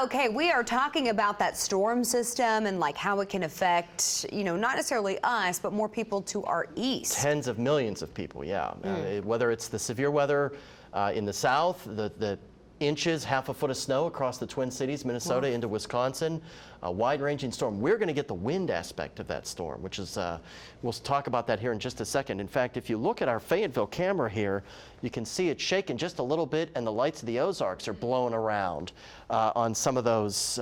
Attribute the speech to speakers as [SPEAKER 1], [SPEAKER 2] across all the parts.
[SPEAKER 1] Okay, we are talking about that storm system and like how it can affect, not necessarily us, but more people to our east.
[SPEAKER 2] Tens of millions of people, yeah. Whether it's the severe weather in the south, the inches, half a foot of snow across the Twin Cities, Minnesota into Wisconsin, a wide-ranging storm. We're going to get the wind aspect of that storm, which is, we'll talk about that here in just a second. In fact, if you look at our Fayetteville camera here, you can see it shaking just a little bit, and the lights of the Ozarks are blowing around on some of those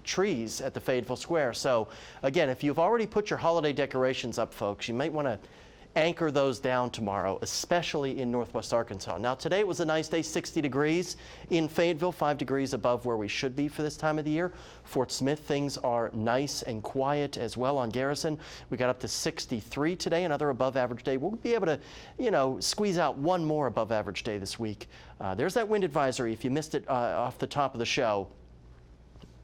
[SPEAKER 2] trees at the Fayetteville Square. So again, if you've already put your holiday decorations up, folks, you might want to anchor those down tomorrow, especially in northwest Arkansas. Now today was a nice day, 60 degrees in Fayetteville, 5 degrees above where we should be for this time of the year. Fort Smith, things are nice and quiet as well on Garrison. We got up to 63 today, another above average day. We'll be able to, squeeze out one more above average day this week. There's that wind advisory if you missed it off the top of the show.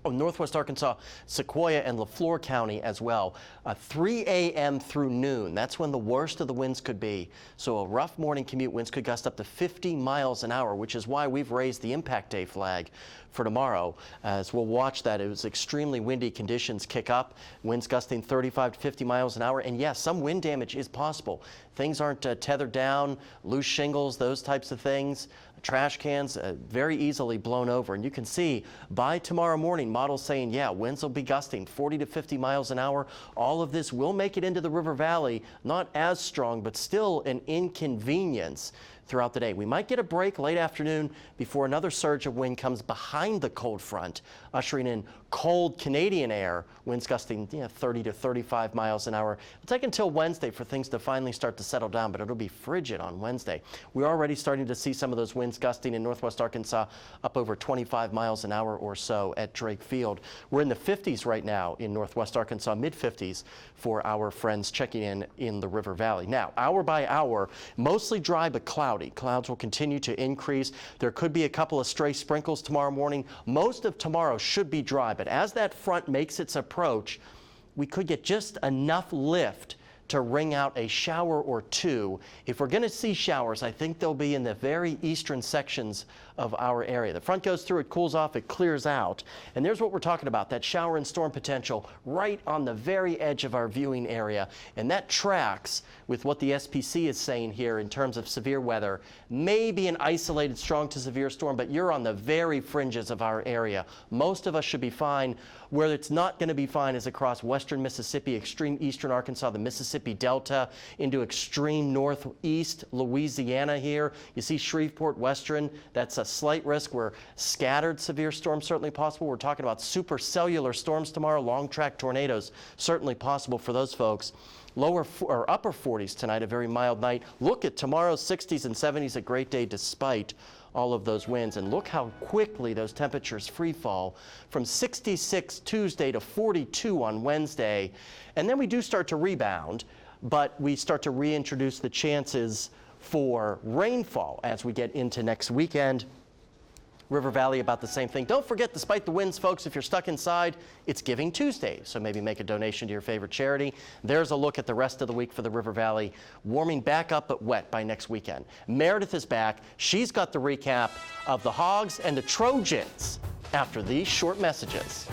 [SPEAKER 2] Northwest Arkansas, Sequoia and LaFleur County as well. 3 a.m. through noon, that's when the worst of the winds could be. So a rough morning commute, winds could gust up to 50 miles an hour, which is why we've raised the impact day flag for tomorrow. As we'll watch that, it was extremely windy conditions kick up, winds gusting 35 to 50 miles an hour. And yes, some wind damage is possible. Things aren't tethered down, loose shingles, those types of things. Trash cans very easily blown over. And you can see by tomorrow morning, models saying, yeah, winds will be gusting 40 to 50 miles an hour. All of this will make it into the River Valley, not as strong, but still an inconvenience throughout the day. We might get a break late afternoon before another surge of wind comes behind the cold front, ushering in cold Canadian air, winds gusting 30 to 35 miles an hour. It'll take until Wednesday for things to finally start to settle down, but it'll be frigid on Wednesday. We're already starting to see some of those winds gusting in northwest Arkansas up over 25 miles an hour or so at Drake Field. We're in the 50s right now in northwest Arkansas, mid-50s for our friends checking in the River Valley. Now, hour by hour, mostly dry but cloudy. Clouds will continue to increase. There could be a couple of stray sprinkles tomorrow morning. Most of tomorrow should be dry, but as that front makes its approach, we could get just enough lift to wring out a shower or two. If we're going to see showers, I think they'll be in the very eastern sections of our area. The front goes through, it cools off, it clears out. And there's what we're talking about, that shower and storm potential right on the very edge of our viewing area. And that tracks with what the SPC is saying here in terms of severe weather. Maybe an isolated strong to severe storm, but you're on the very fringes of our area. Most of us should be fine. Where it's not going to be fine is across western Mississippi, extreme eastern Arkansas, the Mississippi Delta, into extreme northeast Louisiana here. You see Shreveport, western, that's a slight risk where scattered severe storms certainly possible. We're talking about supercellular storms tomorrow, long track tornadoes certainly possible for those folks. Lower or upper 40s tonight, a very mild night. Look at tomorrow's 60s and 70s, a great day despite all of those winds. And look how quickly those temperatures free fall from 66 Tuesday to 42 on Wednesday. And then we do start to rebound, but we start to reintroduce the chances for rainfall as we get into next weekend. River Valley, about the same thing. Don't forget, despite the winds, folks, if you're stuck inside, it's Giving Tuesday, so maybe make a donation to your favorite charity. There's a look at the rest of the week for the River Valley. Warming back up but wet by next weekend. Meredith is back. She's got the recap of the Hogs and the Trojans after these short messages.